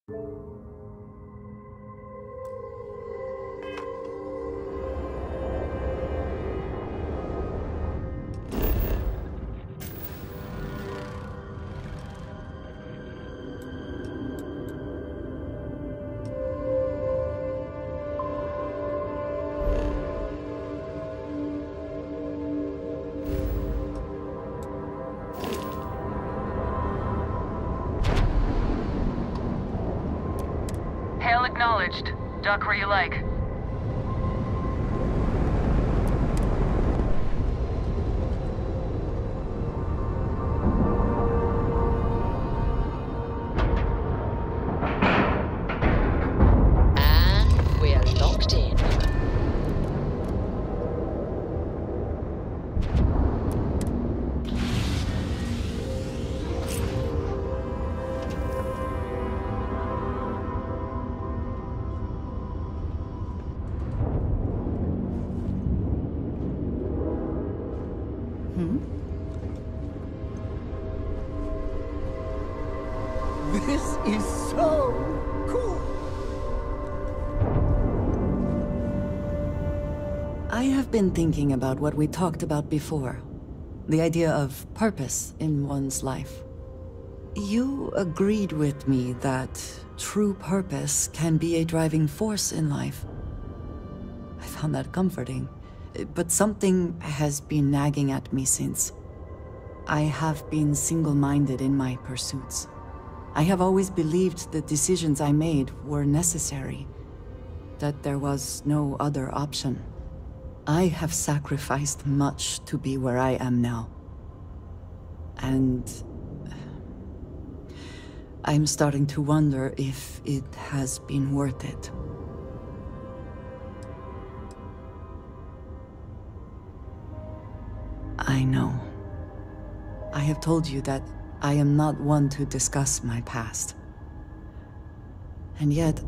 Hail acknowledged. Dock where you like. And we're locked in. This is so cool! I have been thinking about what we talked about before. The idea of purpose in one's life. You agreed with me that true purpose can be a driving force in life. I found that comforting, but something has been nagging at me since. I have been single-minded in my pursuits. I have always believed the decisions I made were necessary, that there was no other option. I have sacrificed much to be where I am now. And I'm starting to wonder if it has been worth it. I know. I have told you that I am not one to discuss my past. And yet...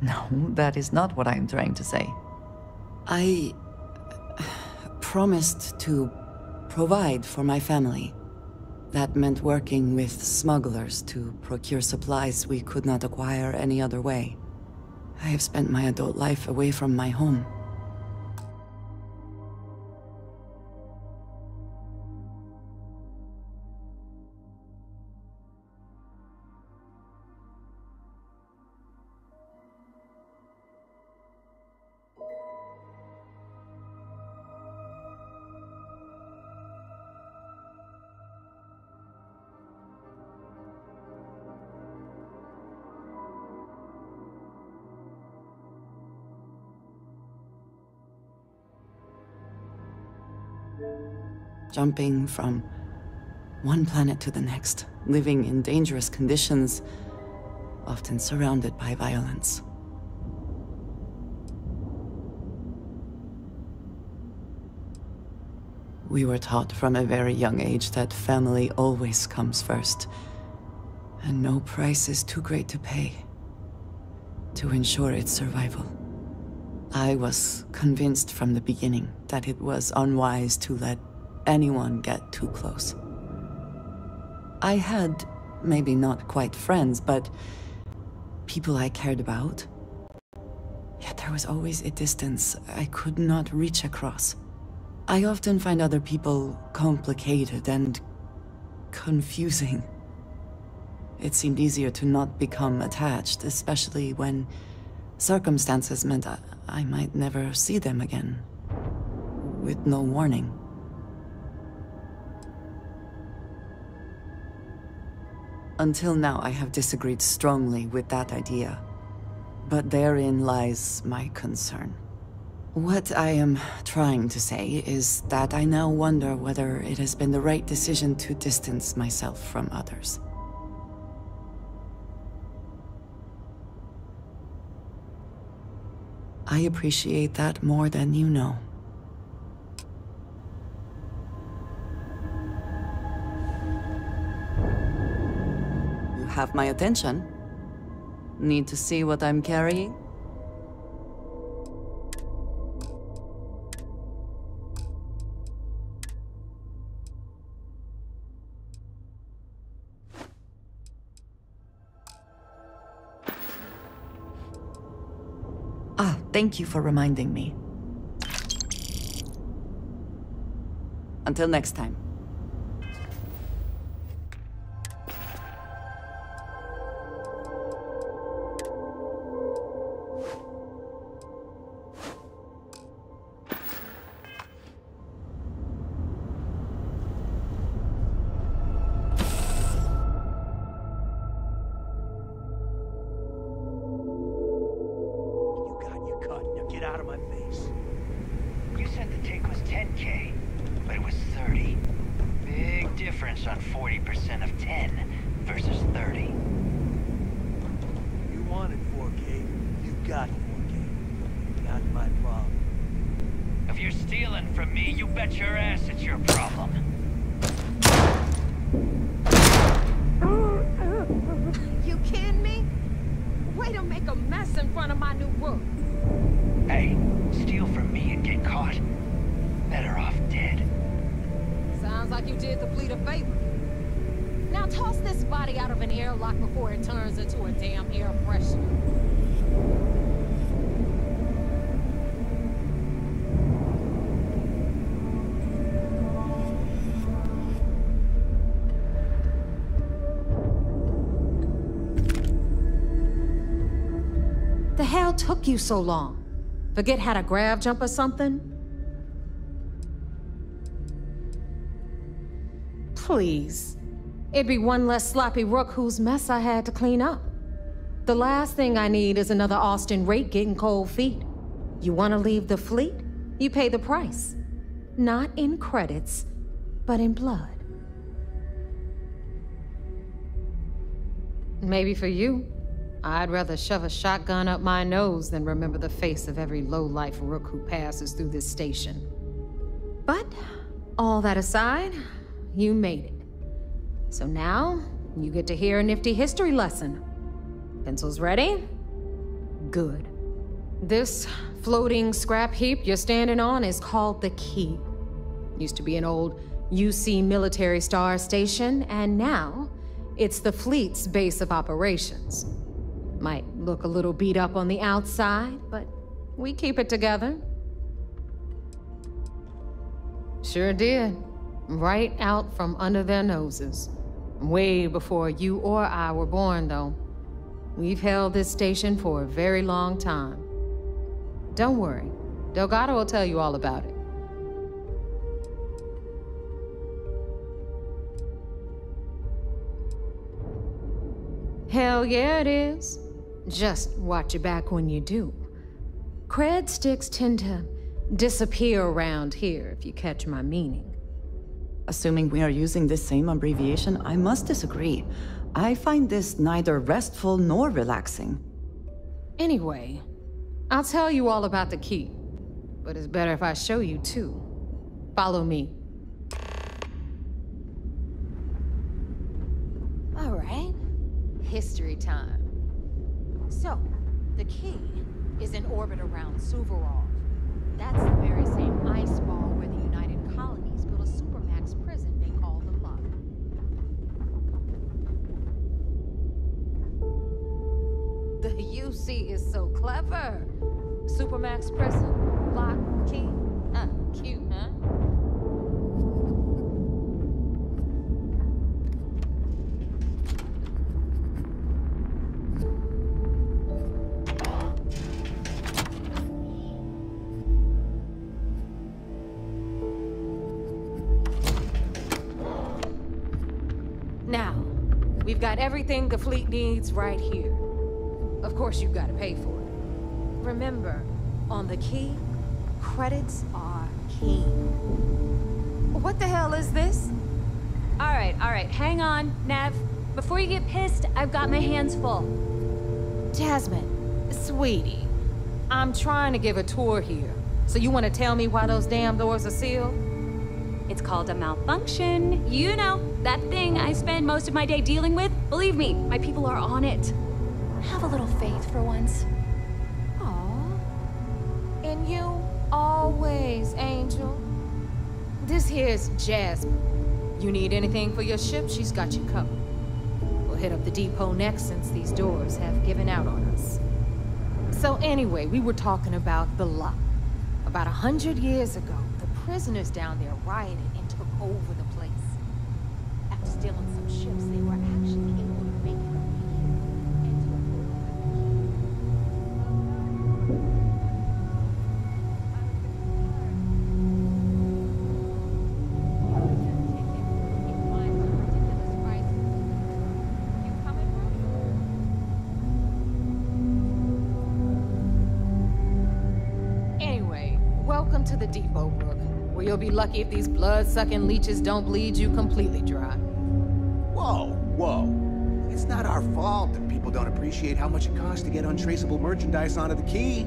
No, that is not what I am trying to say. I promised to provide for my family. That meant working with smugglers to procure supplies we could not acquire any other way. I have spent my adult life away from my home. Jumping from one planet to the next, living in dangerous conditions, often surrounded by violence. We were taught from a very young age that family always comes first, and no price is too great to pay to ensure its survival. I was convinced from the beginning that it was unwise to let anyone get too close. I had, maybe not quite friends, but people I cared about. Yet there was always a distance I could not reach across. I often find other people complicated and confusing. It seemed easier to not become attached, especially when circumstances meant I might never see them again, with no warning. Until now, I have disagreed strongly with that idea. But therein lies my concern. What I am trying to say is that I now wonder whether it has been the right decision to distance myself from others. I appreciate that more than you know. You have my attention. Need to see what I'm carrying? Ah, thank you for reminding me. Until next time. Get out of my face. You said the take was 10K, but it was 30. Big difference on 40% of 10 versus 30. You wanted 4K, you got 4K. Not my problem. If you're stealing from me, you bet your ass it's your problem. You kidding me? Way to make a mess in front of my new book. Hey, steal from me and get caught. Better off dead. Sounds like you did the fleet a favor. Now toss this body out of an airlock before it turns into a damn air freshener. The hell took you so long? Forget how to grav jump or something? Please. It'd be one less sloppy rook whose mess I had to clean up. The last thing I need is another Austin rake getting cold feet. You want to leave the fleet? You pay the price. Not in credits, but in blood. Maybe for you. I'd rather shove a shotgun up my nose than remember the face of every low-life rook who passes through this station. But, all that aside, you made it. So now, you get to hear a nifty history lesson. Pencils ready? Good. This floating scrap heap you're standing on is called the Key. Used to be an old UC military star station, and now, it's the fleet's base of operations. Might look a little beat up on the outside, but we keep it together. Sure did. Right out from under their noses. Way before you or I were born, though. We've held this station for a very long time. Don't worry. Delgado will tell you all about it. Hell yeah, it is. Just watch your back when you do. Cred sticks tend to disappear around here, if you catch my meaning. Assuming we are using this same abbreviation, I must disagree. I find this neither restful nor relaxing. Anyway, I'll tell you all about the Key. But it's better if I show you too. Follow me. All right. History time. So, the Key is in orbit around Suvorov. That's the very same ice ball where the United Colonies built a supermax prison they call the Lock. The UC is so clever. Supermax prison, Lock, Key. Cute, huh? Now, we've got everything the fleet needs right here. Of course, you've got to pay for it. Remember, on the Key, credits are king. What the hell is this? All right, hang on, Nev. Before you get pissed, I've got my hands full. Jasmine, sweetie, I'm trying to give a tour here. So you want to tell me why those damn doors are sealed? It's called a malfunction. You know, that thing I spend most of my day dealing with. Believe me, my people are on it. Have a little faith for once. Aw. And you always, Angel. This here's Jasmine. You need anything for your ship, she's got you covered. We'll hit up the depot next since these doors have given out on us. So anyway, we were talking about the Luck. About 100 years ago, the prisoners down there rioted and took over the place. After stealing some ships, they were actually able to make it over here and took Welcome to the depot, Rook, where you'll be lucky if these blood-sucking leeches don't bleed you completely dry. Whoa, whoa. It's not our fault that people don't appreciate how much it costs to get untraceable merchandise onto the quay.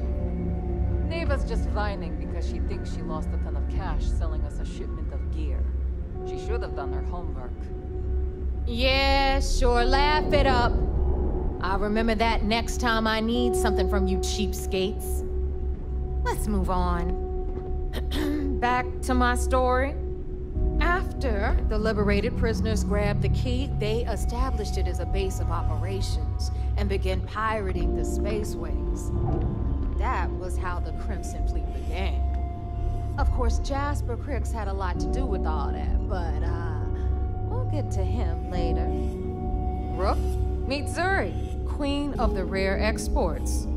Neva's just whining because she thinks she lost a ton of cash selling us a shipment of gear. She should have done her homework. Yeah, sure, laugh it up. I'll remember that next time I need something from you cheapskates. Let's move on. Back to my story. After the liberated prisoners grabbed the key, they established it as a base of operations and began pirating the spaceways. That was how the Crimson Fleet began. Of course, Jasper Cricks had a lot to do with all that, but we'll get to him later. Rook, meet Zuri, queen of the rare exports.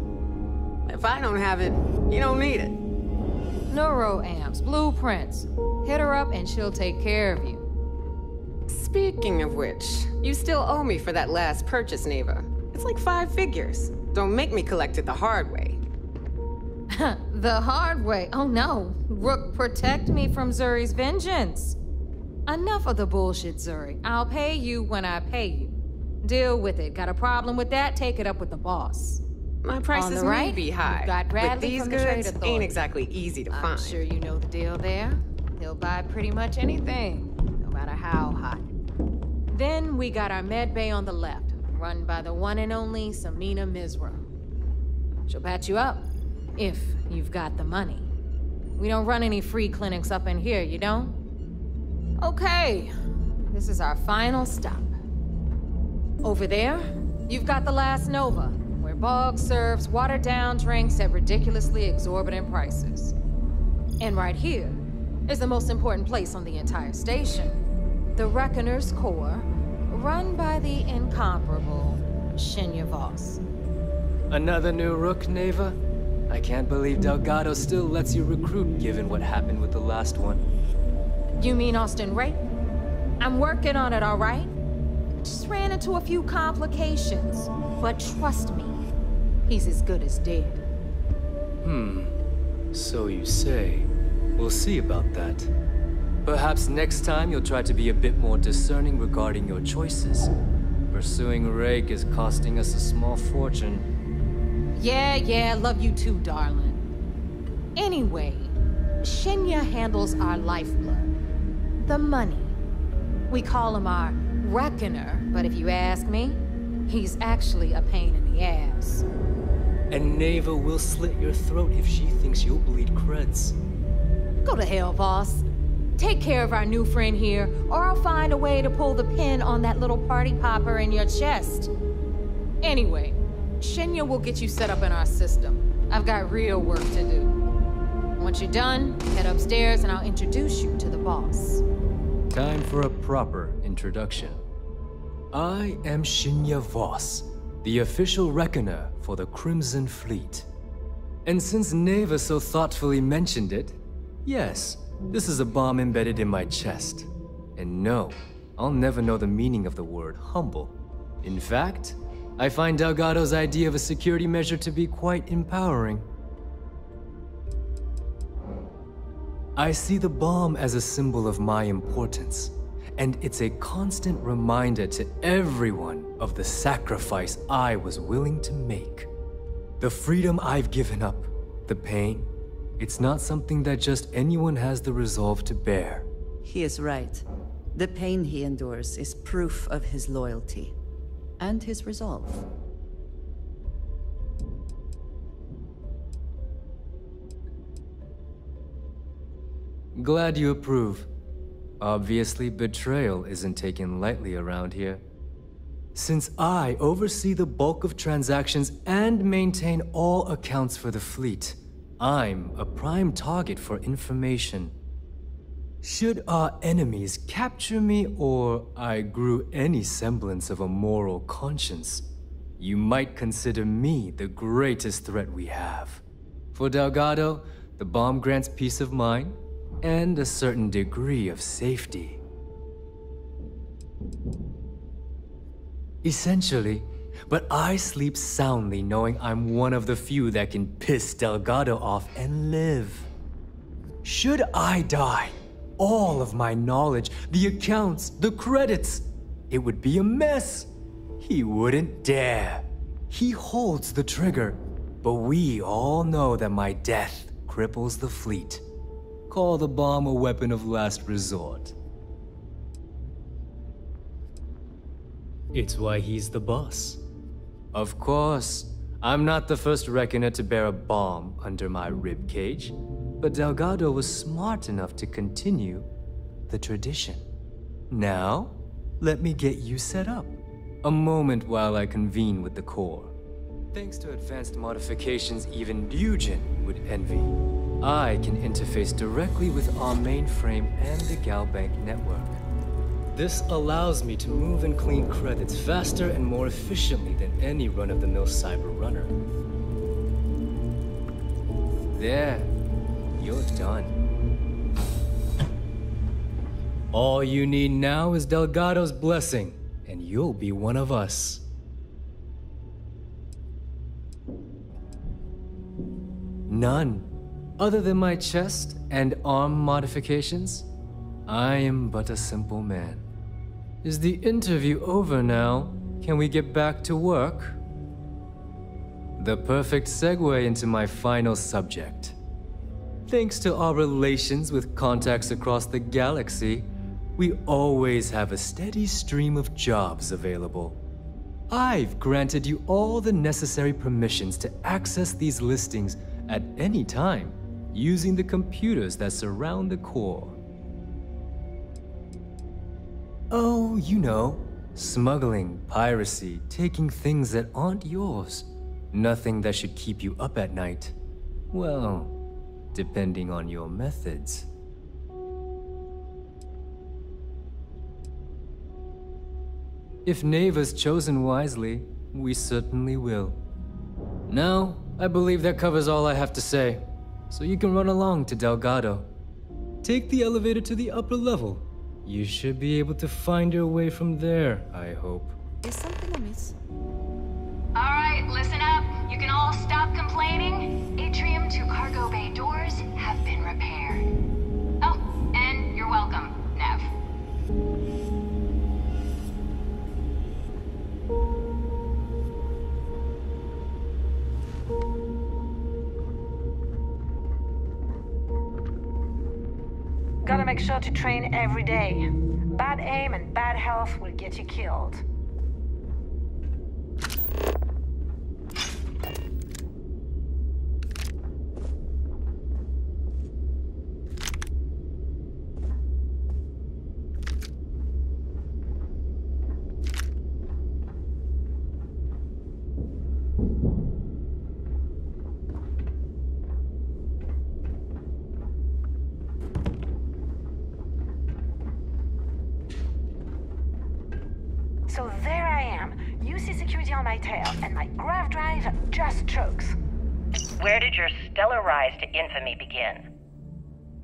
If I don't have it, you don't need it. Neuroamps, blueprints. Hit her up and she'll take care of you. Speaking of which, you still owe me for that last purchase, Neva. It's like 5 figures. Don't make me collect it the hard way. The hard way? Oh no. Rook, protect me from Zuri's vengeance. Enough of the bullshit, Zuri. I'll pay you when I pay you. Deal with it. Got a problem with that? Take it up with the boss. My prices may be high, got but these goods ain't exactly easy to find. I'm sure you know the deal there. He'll buy pretty much anything, no matter how hot. Then we got our med bay on the left, run by the one and only Samina Mizra. She'll patch you up, if you've got the money. We don't run any free clinics up in here, you don't? Okay, this is our final stop. Over there, you've got the last Nova, where Bog serves watered-down drinks at ridiculously exorbitant prices. And right here is the most important place on the entire station, the Reckoner's Core, run by the incomparable Shinya Voss. Another new Rook, Neva? I can't believe Delgado still lets you recruit, given what happened with the last one. You mean Austin Ray? I'm working on it, all right? Just ran into a few complications, but trust me, he's as good as dead. So you say. We'll see about that. Perhaps next time you'll try to be a bit more discerning regarding your choices. Pursuing Rake is costing us a small fortune. Yeah, love you too, darling. Anyway, Shinya handles our lifeblood. The money. We call him our Reckoner, but if you ask me, he's actually a pain in the ass. And Neva will slit your throat if she thinks you'll bleed creds. Go to hell, boss. Take care of our new friend here, or I'll find a way to pull the pin on that little party popper in your chest. Anyway, Shinya will get you set up in our system. I've got real work to do. Once you're done, head upstairs and I'll introduce you to the boss. Time for a proper introduction. I am Shinya Voss, the official Reckoner for the Crimson Fleet. And since Neva so thoughtfully mentioned it, yes, this is a bomb embedded in my chest. And no, I'll never know the meaning of the word humble. In fact, I find Delgado's idea of a security measure to be quite empowering. I see the bomb as a symbol of my importance, and it's a constant reminder to everyone of the sacrifice I was willing to make. The freedom I've given up, the pain, it's not something that just anyone has the resolve to bear. He is right. The pain he endures is proof of his loyalty and his resolve. Glad you approve. Obviously, betrayal isn't taken lightly around here. Since I oversee the bulk of transactions and maintain all accounts for the fleet, I'm a prime target for information. Should our enemies capture me or I grew any semblance of a moral conscience, you might consider me the greatest threat we have. For Delgado, the bomb grants peace of mind and a certain degree of safety. Essentially, but I sleep soundly knowing I'm one of the few that can piss Delgado off and live. Should I die, all of my knowledge, the accounts, the credits, it would be a mess. He wouldn't dare. He holds the trigger, but we all know that my death cripples the fleet. Call the bomb a weapon of last resort. It's why he's the boss. Of course, I'm not the first reckoner to bear a bomb under my ribcage, but Delgado was smart enough to continue the tradition. Now, let me get you set up. A moment while I convene with the core. Thanks to advanced modifications even Eugen would envy, I can interface directly with our mainframe and the Galbank network. This allows me to move and clean credits faster and more efficiently than any run-of-the-mill cyber runner. There, you're done. All you need now is Delgado's blessing, and you'll be one of us. None. Other than my chest and arm modifications, I am but a simple man. Is the interview over now? Can we get back to work? The perfect segue into my final subject. Thanks to our relations with contacts across the galaxy, we always have a steady stream of jobs available. I've granted you all the necessary permissions to access these listings at any time, using the computers that surround the core. Oh, you know, smuggling, piracy, taking things that aren't yours. Nothing that should keep you up at night. Well, depending on your methods. If Neva's chosen wisely, we certainly will. Now, I believe that covers all I have to say, so you can run along to Delgado. Take the elevator to the upper level. You should be able to find your way from there, I hope. Is something amiss? Alright, listen up. You can all stop complaining. Atrium to cargo bay doors have been repaired. Oh, and you're welcome, Nev. Gotta make sure to train every day. Bad aim and bad health will get you killed. So there I am, UC security on my tail, and my grav drive just chokes. Where did your stellar rise to infamy begin?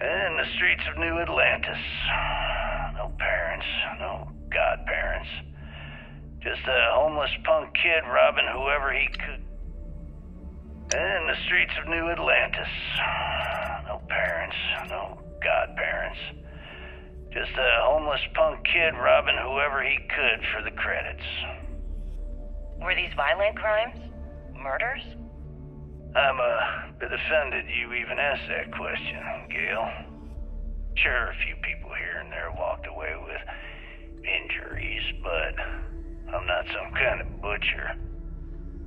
In the streets of New Atlantis. No parents, no godparents. Just a homeless punk kid robbing whoever he could. In the streets of New Atlantis. No parents, no godparents. Just a homeless punk kid robbing whoever he could for the credits. Were these violent crimes? Murders? I'm a bit offended you even asked that question, Gail. Sure, a few people here and there walked away with injuries, but I'm not some kind of butcher.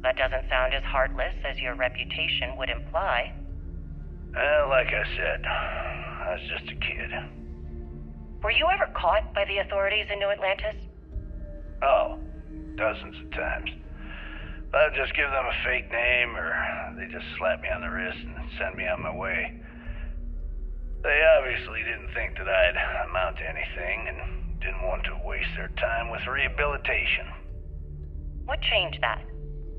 That doesn't sound as heartless as your reputation would imply. Well, like I said, I was just a kid. Were you ever caught by the authorities in New Atlantis? Oh, dozens of times. But I'd just give them a fake name, or they just slap me on the wrist and send me on my way. They obviously didn't think that I'd amount to anything, and didn't want to waste their time with rehabilitation. What changed that?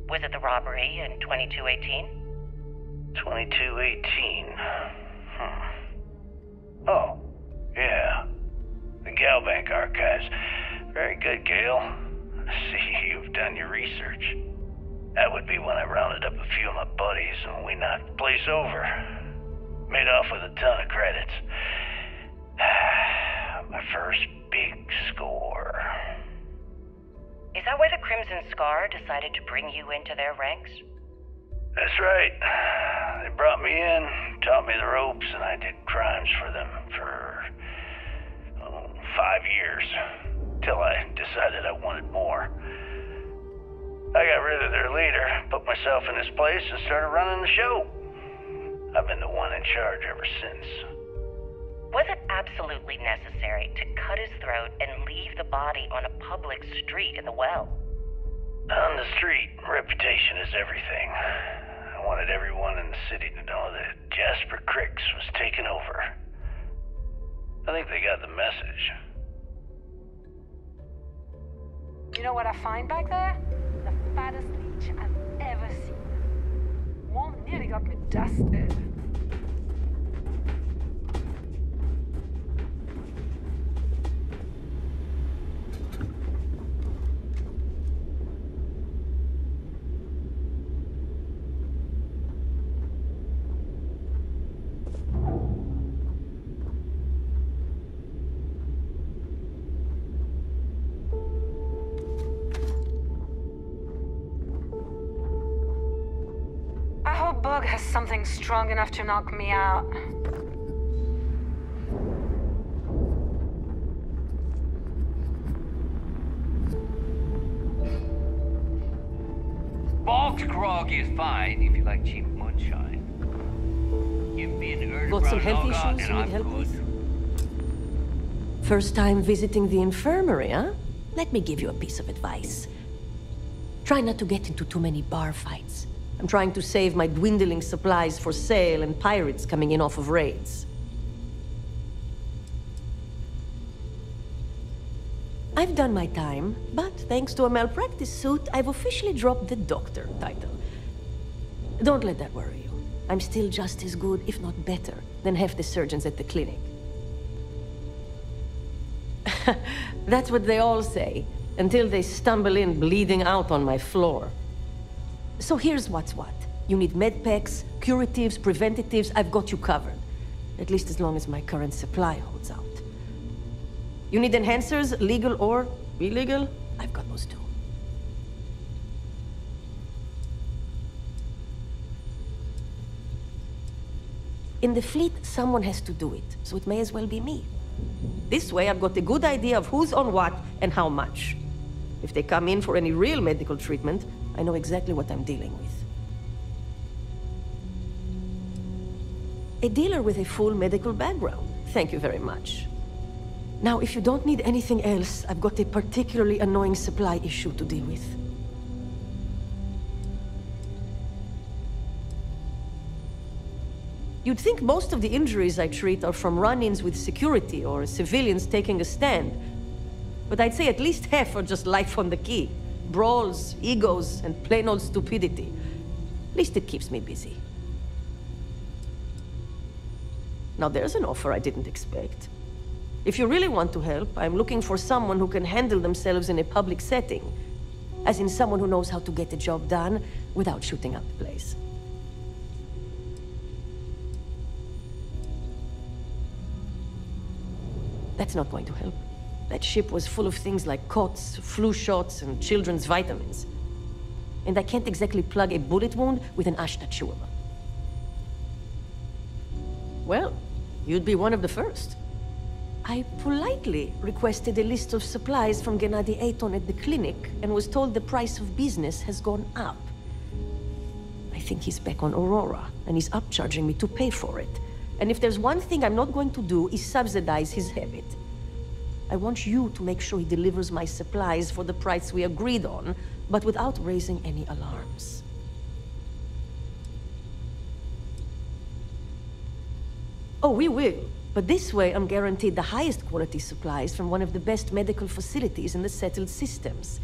Was it the robbery in 2218? 2218? Oh, yeah. The Galbank archives. Very good, Gale. I see you've done your research. That would be when I rounded up a few of my buddies and we knocked the place over. Made off with a ton of credits. My first big score. Is that why the Crimson Scar decided to bring you into their ranks? That's right. They brought me in, taught me the ropes, and I did crimes for them for 5 years. Till I decided I wanted more. I got rid of their leader, put myself in his place, and started running the show. I've been the one in charge ever since. Was it absolutely necessary to cut his throat and leave the body on a public street in the well? On the street, reputation is everything. I wanted everyone in the city to know that Jasper Cricks was taking over. I think they got the message. You know what I find back there? The fattest leech I've ever seen. One nearly got me dusted. Bug has something strong enough to knock me out. Boxed grog is fine if you like cheap moonshine. Give me an early Got some brown health lager issues and you need I'm help good. with? First time visiting the infirmary, huh? Let me give you a piece of advice. Try not to get into too many bar fights. I'm trying to save my dwindling supplies for sale and pirates coming in off of raids. I've done my time, but thanks to a malpractice suit, I've officially dropped the doctor title. Don't let that worry you. I'm still just as good, if not better, than half the surgeons at the clinic. That's what they all say, until they stumble in bleeding out on my floor. So here's what's what. You need med packs, curatives, preventatives, I've got you covered. At least as long as my current supply holds out. You need enhancers, legal or illegal? I've got those too. In the fleet, someone has to do it, so it may as well be me. This way, I've got a good idea of who's on what and how much. If they come in for any real medical treatment, I know exactly what I'm dealing with. A dealer with a full medical background. Thank you very much. Now, if you don't need anything else, I've got a particularly annoying supply issue to deal with. You'd think most of the injuries I treat are from run-ins with security or civilians taking a stand. But I'd say at least half are just life on the key. Brawls, egos, and plain old stupidity. At least it keeps me busy. Now there's an offer I didn't expect. If you really want to help, I'm looking for someone who can handle themselves in a public setting. As in someone who knows how to get the job done without shooting up the place. That's not going to help. That ship was full of things like cots, flu shots, and children's vitamins. And I can't exactly plug a bullet wound with an Ashta chewable. Well, you'd be one of the first. I politely requested a list of supplies from Gennady Ayton at the clinic and was told the price of business has gone up. I think he's back on Aurora, and he's upcharging me to pay for it. And if there's one thing I'm not going to do is subsidize his habit. I want you to make sure he delivers my supplies for the price we agreed on, but without raising any alarms. Oh, we will. But this way, I'm guaranteed the highest quality supplies from one of the best medical facilities in the settled systems.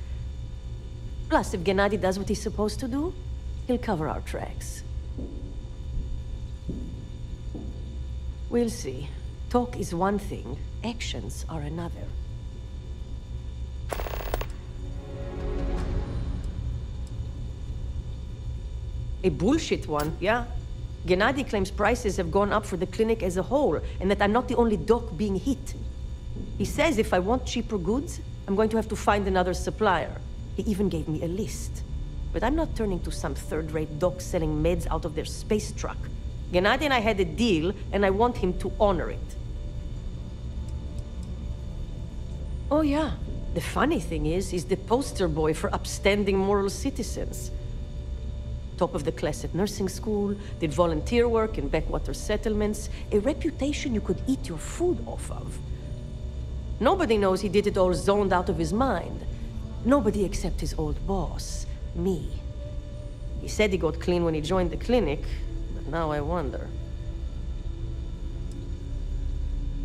Plus, if Gennady does what he's supposed to do, he'll cover our tracks. We'll see. Talk is one thing, actions are another. A bullshit one, yeah? Gennady claims prices have gone up for the clinic as a whole, and that I'm not the only doc being hit. He says if I want cheaper goods, I'm going to have to find another supplier. He even gave me a list. But I'm not turning to some third-rate doc selling meds out of their space truck. Gennady and I had a deal, and I want him to honor it. Oh yeah, the funny thing is, he's the poster boy for upstanding moral citizens. Top of the class at nursing school, did volunteer work in backwater settlements, a reputation you could eat your food off of. Nobody knows he did it all zoned out of his mind. Nobody except his old boss, me. He said he got clean when he joined the clinic, but now I wonder.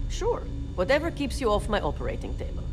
Sure, whatever keeps you off my operating table.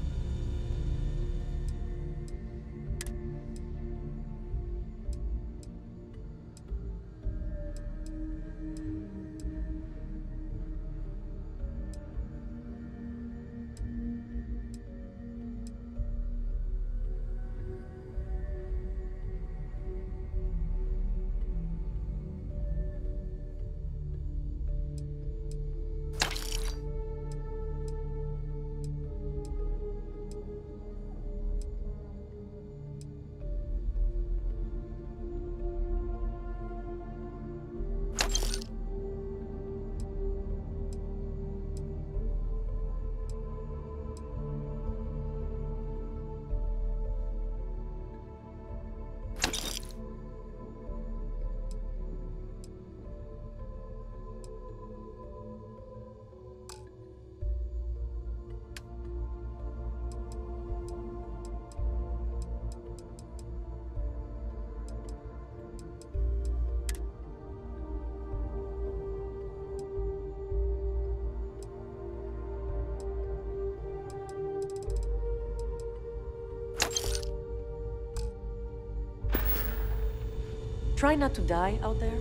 Try not to die out there.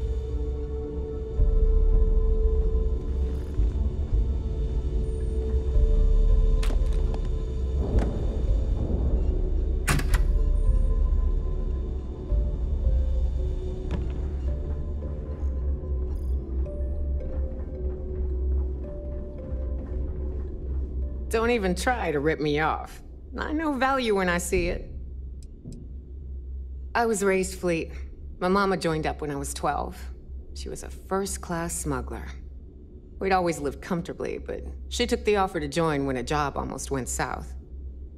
Don't even try to rip me off. I know value when I see it. I was raised fleet. My mama joined up when I was 12. She was a first-class smuggler. We'd always lived comfortably, but she took the offer to join when a job almost went south.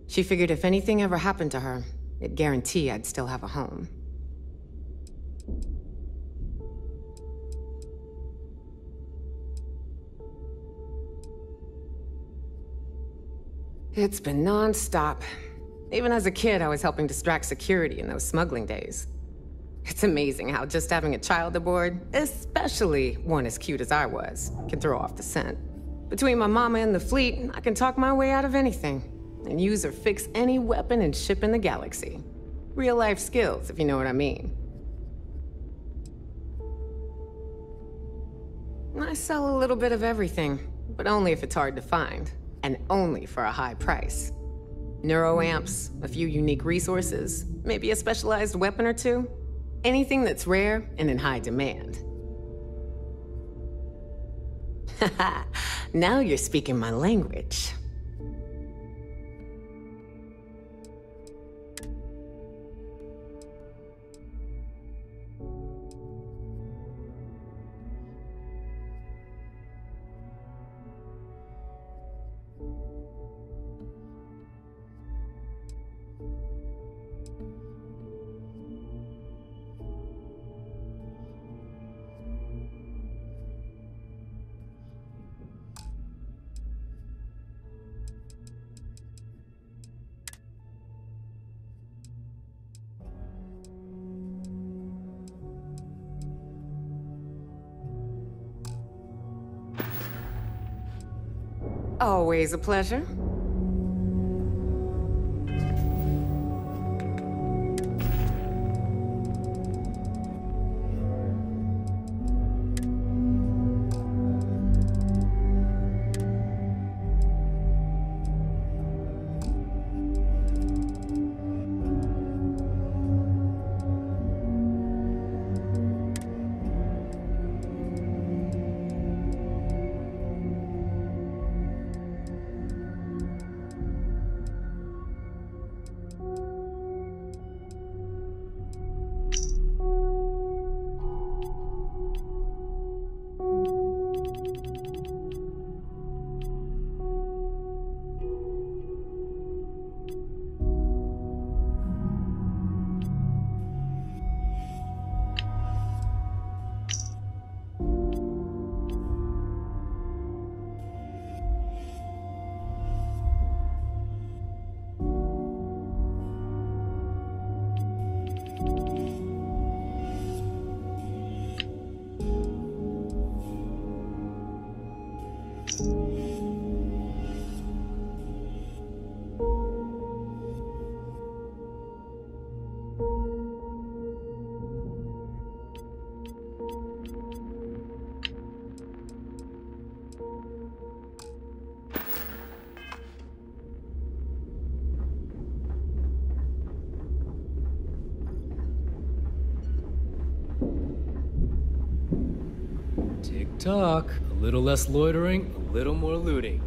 She figured if anything ever happened to her, it'd guarantee I'd still have a home. It's been non-stop. Even as a kid, I was helping distract security in those smuggling days. It's amazing how just having a child aboard, especially one as cute as I was, can throw off the scent. Between my mama and the fleet, I can talk my way out of anything, and use or fix any weapon and ship in the galaxy. Real-life skills, if you know what I mean. I sell a little bit of everything, but only if it's hard to find, and only for a high price. Neuroamps, a few unique resources, maybe a specialized weapon or two. Anything that's rare and in high demand. Haha, now you're speaking my language. Always a pleasure. Tick-tock. A little less loitering, a little more looting.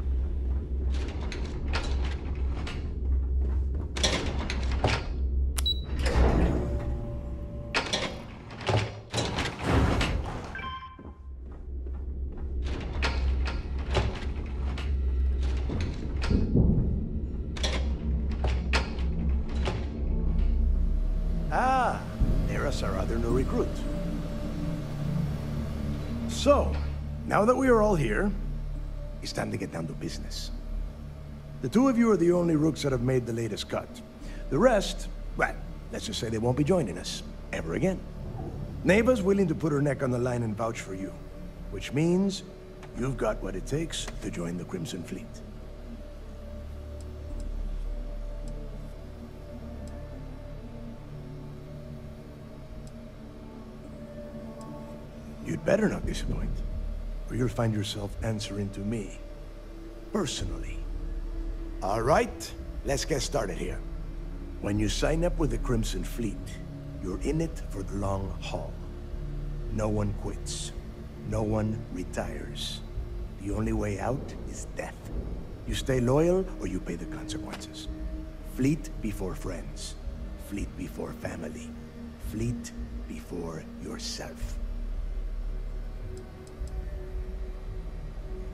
Ah, there's our other new recruit. So, now that we are all here, it's time to get down to business. The two of you are the only rooks that have made the latest cut. The rest, well, let's just say they won't be joining us ever again. Neva's willing to put her neck on the line and vouch for you, which means you've got what it takes to join the Crimson Fleet. You'd better not disappoint, or you'll find yourself answering to me, personally. All right, let's get started here. When you sign up with the Crimson Fleet, you're in it for the long haul. No one quits. No one retires. The only way out is death. You stay loyal, or you pay the consequences. Fleet before friends. Fleet before family. Fleet before yourself.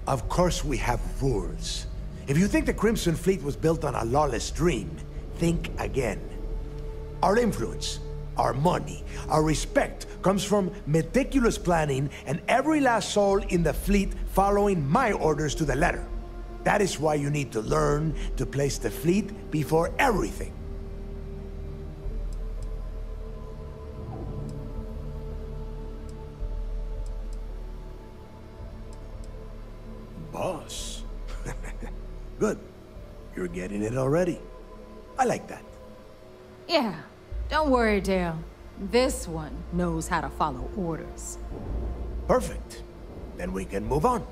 Of course we have rules. If you think the Crimson Fleet was built on a lawless dream, think again. Our influence, our money, our respect comes from meticulous planning and every last soul in the fleet following my orders to the letter. That is why you need to learn to place the fleet before everything. Boss. Good. You're getting it already. I like that. Yeah, don't worry, Dale. This one knows how to follow orders. Perfect. Then we can move on.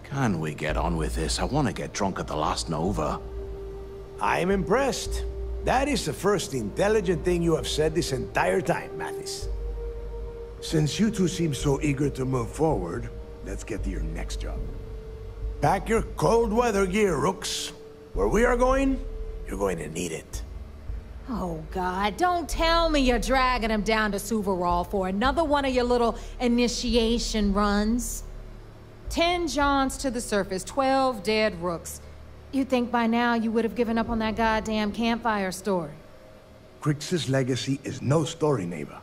Can we get on with this? I want to get drunk at the last Nova. I'm impressed. That is the first intelligent thing you have said this entire time, Mathis. Since you two seem so eager to move forward, let's get to your next job. Pack your cold weather gear, Rooks. Where we are going, you're going to need it. Oh, God, don't tell me you're dragging him down to Suvarall for another one of your little initiation runs. 10 Johns to the surface, 12 dead Rooks. You'd think by now you would have given up on that goddamn campfire story. Crix's legacy is no story, Neva.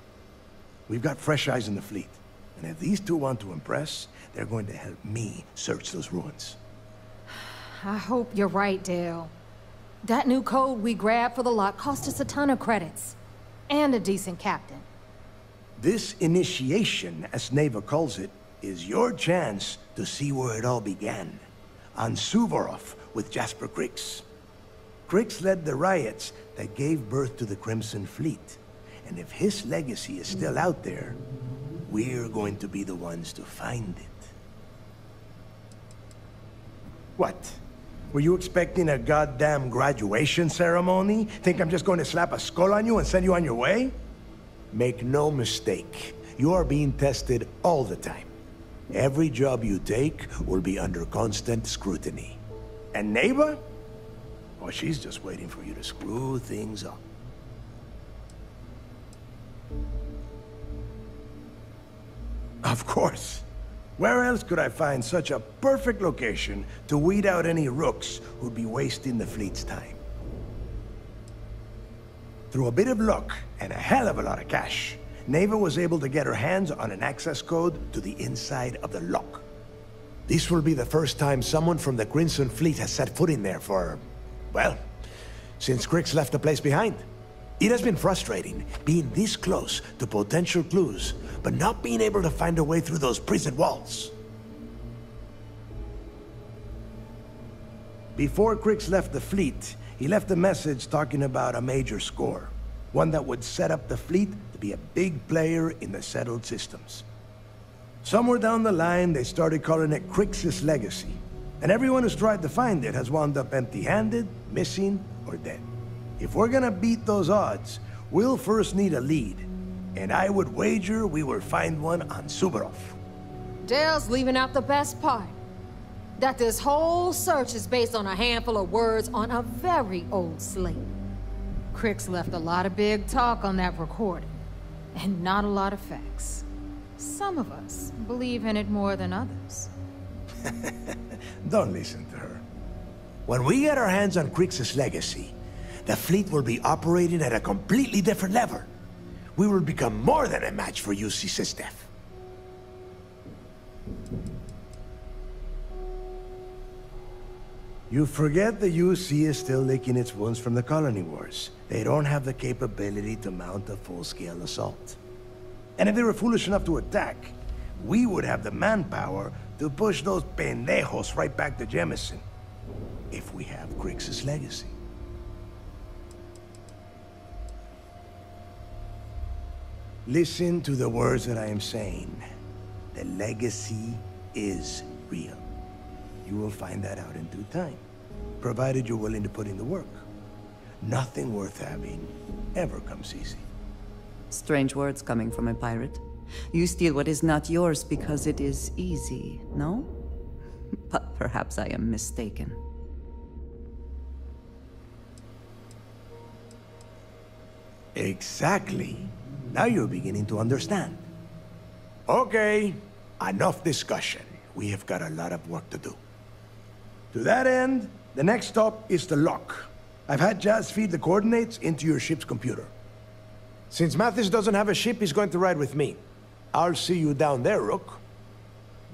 We've got fresh eyes in the fleet. And if these two want to impress, they're going to help me search those ruins. I hope you're right, Dale. That new code we grabbed for the lot cost us a ton of credits. And a decent captain. This initiation, as Neva calls it, is your chance to see where it all began. on Suvorov with Jasper Krix. Krix led the riots that gave birth to the Crimson Fleet. And if his legacy is still out there, we're going to be the ones to find it. What? Were you expecting a goddamn graduation ceremony? Think I'm just going to slap a skull on you and send you on your way? Make no mistake, you are being tested all the time. Every job you take will be under constant scrutiny. And Neva? Well, she's just waiting for you to screw things up. Of course. Where else could I find such a perfect location to weed out any rooks who'd be wasting the fleet's time? Through a bit of luck and a hell of a lot of cash, Neva was able to get her hands on an access code to the inside of the lock. This will be the first time someone from the Crimson Fleet has set foot in there for, well, since Krix left the place behind. It has been frustrating, being this close to potential clues, but not being able to find a way through those prison walls. Before Krix left the fleet, he left a message talking about a major score. One that would set up the fleet to be a big player in the settled systems. Somewhere down the line, they started calling it Krix's legacy. And everyone who's tried to find it has wound up empty-handed, missing, or dead. If we're gonna beat those odds, we'll first need a lead. And I would wager we will find one on Suvorov. Dale's leaving out the best part. That this whole search is based on a handful of words on a very old slate. Krix left a lot of big talk on that recording, and not a lot of facts. Some of us believe in it more than others. Don't listen to her. When we get our hands on Krix's legacy, the fleet will be operating at a completely different level. We will become more than a match for UC System. You forget the UC is still licking its wounds from the colony wars. They don't have the capability to mount a full-scale assault. And if they were foolish enough to attack, we would have the manpower to push those pendejos right back to Jemison. If we have Krix's legacy. Listen to the words that I am saying. The legacy is real. You will find that out in due time, provided you're willing to put in the work. Nothing worth having ever comes easy. Strange words coming from a pirate. You steal what is not yours because it is easy, no? But perhaps I am mistaken. Exactly. Now you're beginning to understand. Okay, enough discussion. We have got a lot of work to do. To that end, the next stop is the lock. I've had Jazz feed the coordinates into your ship's computer. Since Mathis doesn't have a ship, he's going to ride with me. I'll see you down there, Rook.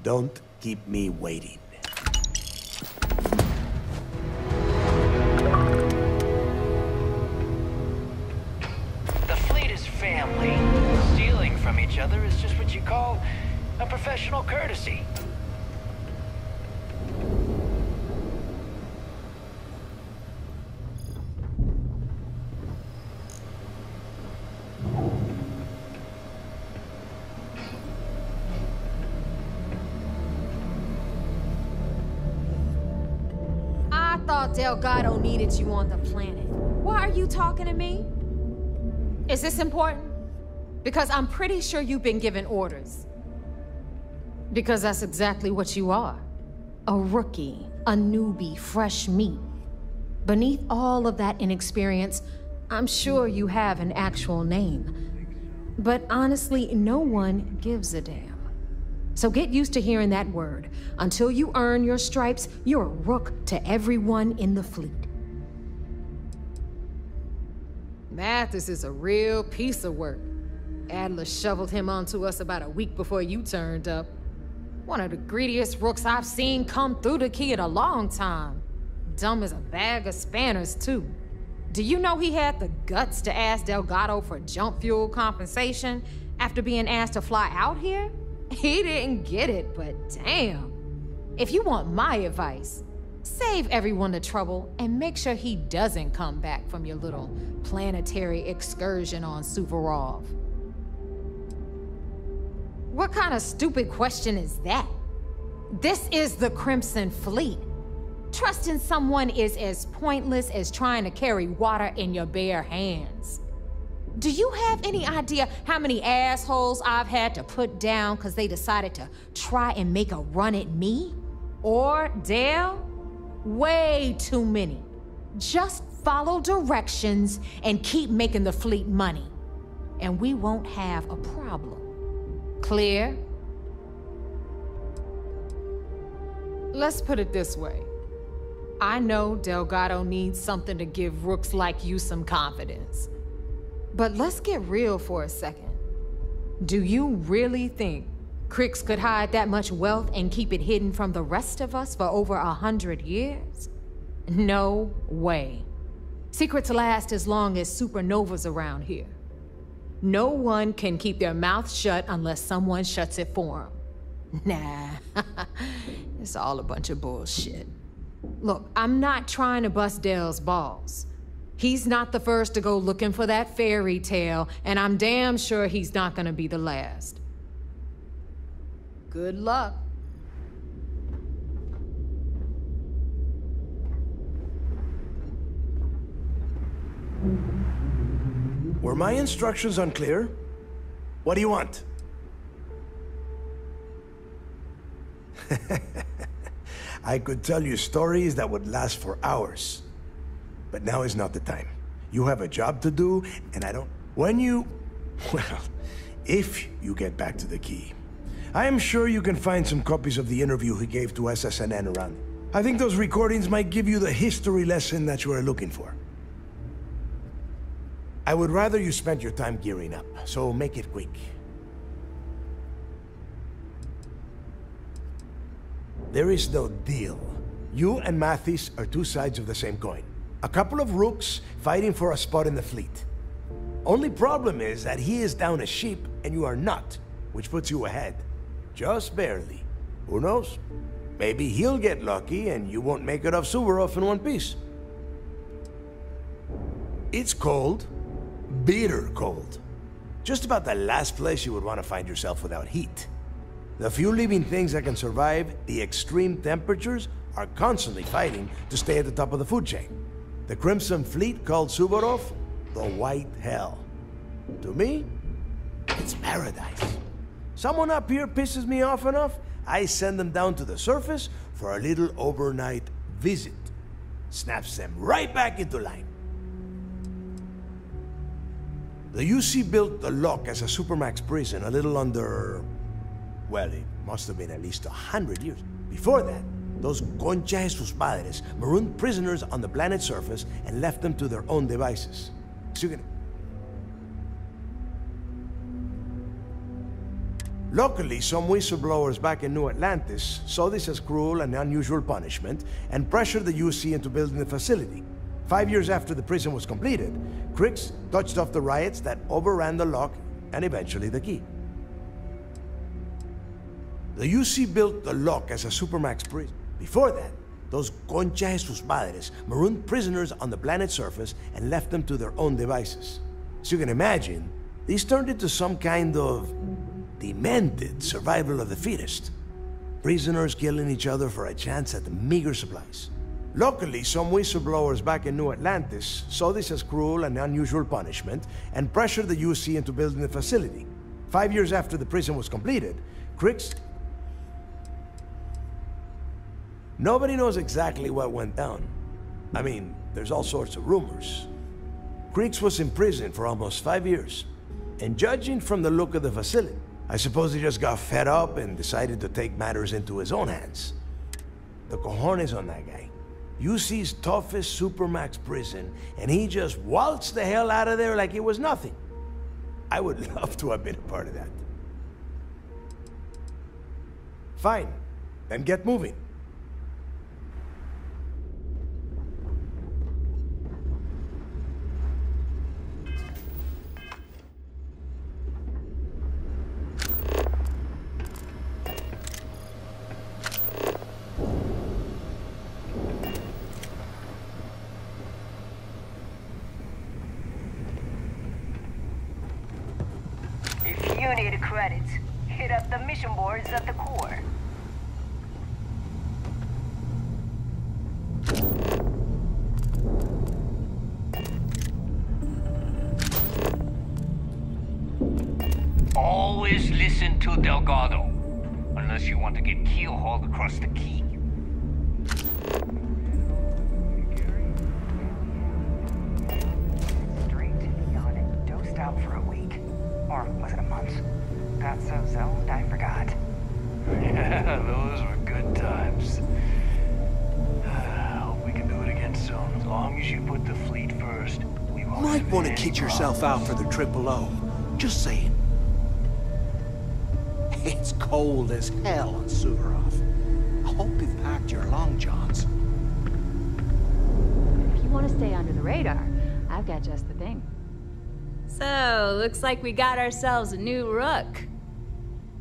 Don't keep me waiting. The fleet is family. Stealing from each other is just what you call a professional courtesy. Delgado needed you on the planet. Why are you talking to me? Is this important? Because I'm pretty sure you've been given orders. Because that's exactly what you are. A rookie, a newbie, fresh meat. Beneath all of that inexperience, I'm sure you have an actual name. But honestly, no one gives a damn. So get used to hearing that word. Until you earn your stripes, you're a rook to everyone in the fleet. Mathis is a real piece of work. Adler shoveled him onto us about a week before you turned up. One of the greediest rooks I've seen come through the key in a long time. Dumb as a bag of spanners, too. Do you know he had the guts to ask Delgado for jump fuel compensation after being asked to fly out here? He didn't get it, but damn. If you want my advice, Save everyone the trouble and make sure he doesn't come back from your little planetary excursion on Suvorov. What kind of stupid question is that? This is the Crimson Fleet. Trusting someone is as pointless as trying to carry water in your bare hands. Do you have any idea how many assholes I've had to put down because they decided to try and make a run at me? Or Dale? Way too many. Just follow directions and keep making the fleet money, and we won't have a problem. Clear? Let's put it this way. I know Delgado needs something to give rooks like you some confidence. But let's get real for a second. Do you really think Crix could hide that much wealth and keep it hidden from the rest of us for over 100 years? No way. Secrets last as long as supernovas around here. No one can keep their mouth shut unless someone shuts it for them. Nah, it's all a bunch of bullshit. Look, I'm not trying to bust Dale's balls. He's not the first to go looking for that fairy tale, and I'm damn sure he's not gonna be the last. Good luck. Were my instructions unclear? What do you want? I could tell you stories that would last for hours. But now is not the time. You have a job to do, and I don't... if you get back to the key, I am sure you can find some copies of the interview he gave to SSNN around. I think those recordings might give you the history lesson that you are looking for. I would rather you spent your time gearing up, so make it quick. There is no deal. You and Mathis are two sides of the same coin. A couple of rooks fighting for a spot in the fleet. Only problem is that he is down a ship and you are not, which puts you ahead. Just barely. Who knows? Maybe he'll get lucky and you won't make it off Suvorov in one piece. It's cold. Bitter cold. Just about the last place you would want to find yourself without heat. The few living things that can survive the extreme temperatures are constantly fighting to stay at the top of the food chain. The Crimson Fleet called Suvorov the White Hell. To me, it's paradise. Someone up here pisses me off enough, I send them down to the surface for a little overnight visit. Snaps them right back into line. The UC built the Lock as a supermax prison a little under... well, it must have been at least 100 years. Before that, those concha de sus madres marooned prisoners on the planet's surface and left them to their own devices. So you can... Luckily, some whistleblowers back in New Atlantis saw this as cruel and unusual punishment and pressured the UC into building the facility. 5 years after the prison was completed, Crix touched off the riots that overran the Lock and eventually the key. The UC built the Lock as a supermax prison. Before that, those concha de sus madres marooned prisoners on the planet's surface and left them to their own devices. So you can imagine, these turned into some kind of demented survival of the fittest. Prisoners killing each other for a chance at the meager supplies. Luckily, some whistleblowers back in New Atlantis saw this as cruel and unusual punishment and pressured the UC into building the facility. 5 years after the prison was completed, Crix... Nobody knows exactly what went down. I mean, there's all sorts of rumors. Crix was in prison for almost 5 years. And judging from the look of the facility, I suppose he just got fed up and decided to take matters into his own hands. The cojones on that guy. UC's toughest supermax prison, and he just waltzed the hell out of there like it was nothing. I would love to have been a part of that. Fine, then get moving. credits. Hit up the mission boards at the core. Always listen to Delgado, unless you want to get keel-hauled across the key. Straight yawn and dosed out for a week. Or was it a month? Got so zoned I forgot. Yeah, those were good times. Hope we can do it again soon. As long as you put the fleet first, we won't Might have want to any kid yourself out for the Triple O. Just saying. It's cold as hell on Suvorov. I hope you've packed your long johns. If you want to stay under the radar, I've got just the thing. So, looks like we got ourselves a new rook.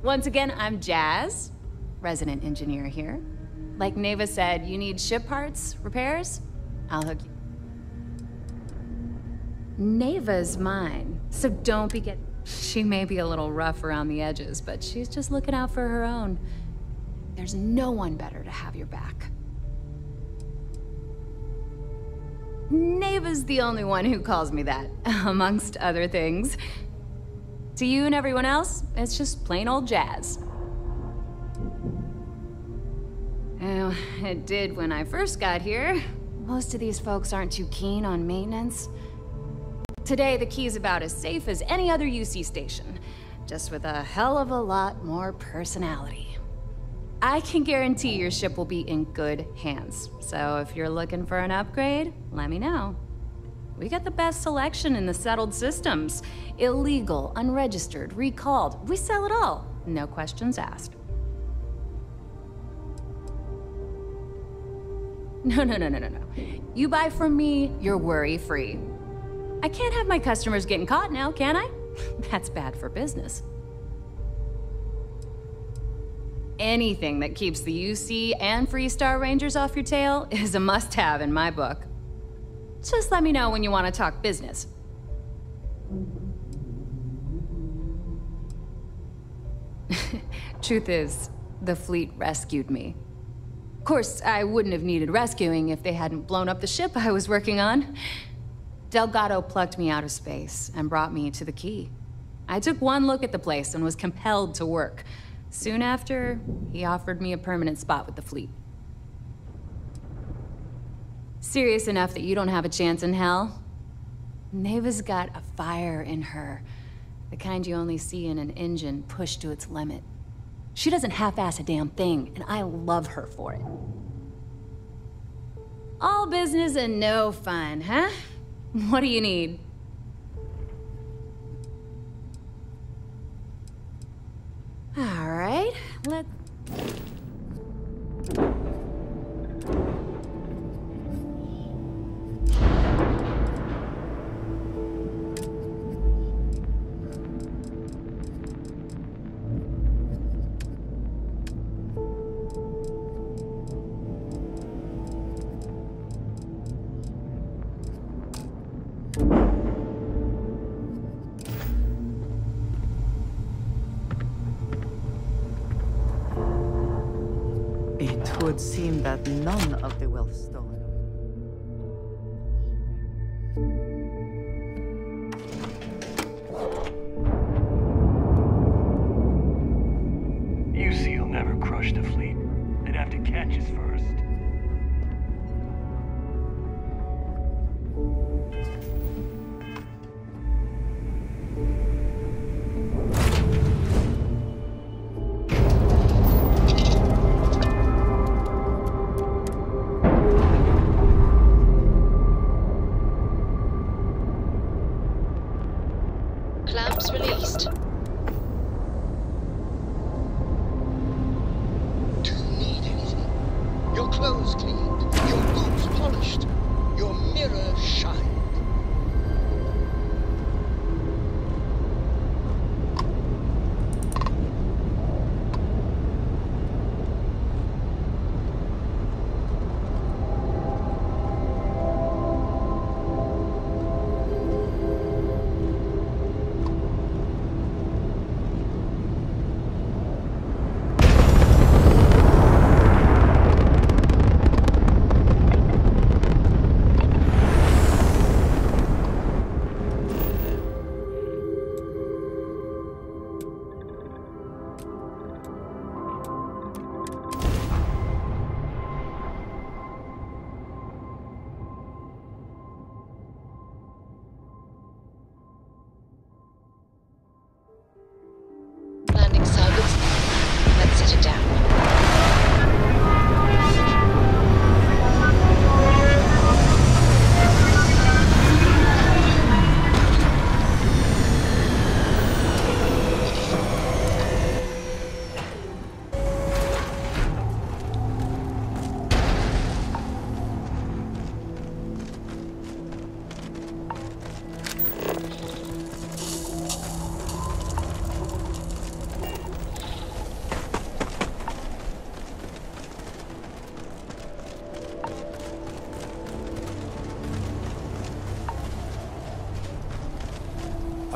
Once again, I'm Jazz, resident engineer here. Like Neva said, you need ship parts, repairs? I'll hook you. Neva's mine, so don't be getting... She may be a little rough around the edges, but she's just looking out for her own. There's no one better to have your back. Neva's the only one who calls me that, amongst other things. To you and everyone else, it's just plain old Jazz. Oh, it did when I first got here. Most of these folks aren't too keen on maintenance. Today, the key's about as safe as any other UC station, just with a hell of a lot more personality. I can guarantee your ship will be in good hands, so if you're looking for an upgrade, let me know. We got the best selection in the settled systems. Illegal, unregistered, recalled. We sell it all. No questions asked. No. You buy from me, you're worry-free. I can't have my customers getting caught now, can I? That's bad for business. Anything that keeps the UC and Freestar Rangers off your tail is a must-have in my book. Just let me know when you want to talk business. Truth is, the fleet rescued me. Of course, I wouldn't have needed rescuing if they hadn't blown up the ship I was working on. Delgado plucked me out of space and brought me to the key. I took one look at the place and was compelled to work. Soon after, he offered me a permanent spot with the fleet. Serious enough that you don't have a chance in hell? Neva's got a fire in her. The kind you only see in an engine pushed to its limit. She doesn't half-ass a damn thing, and I love her for it. All business and no fun, huh? What do you need? All right, let's... It would seem that none of the wealth stolen. UC will never crush the fleet. They'd have to catch us first. Clamps released. Do you need anything? You're close.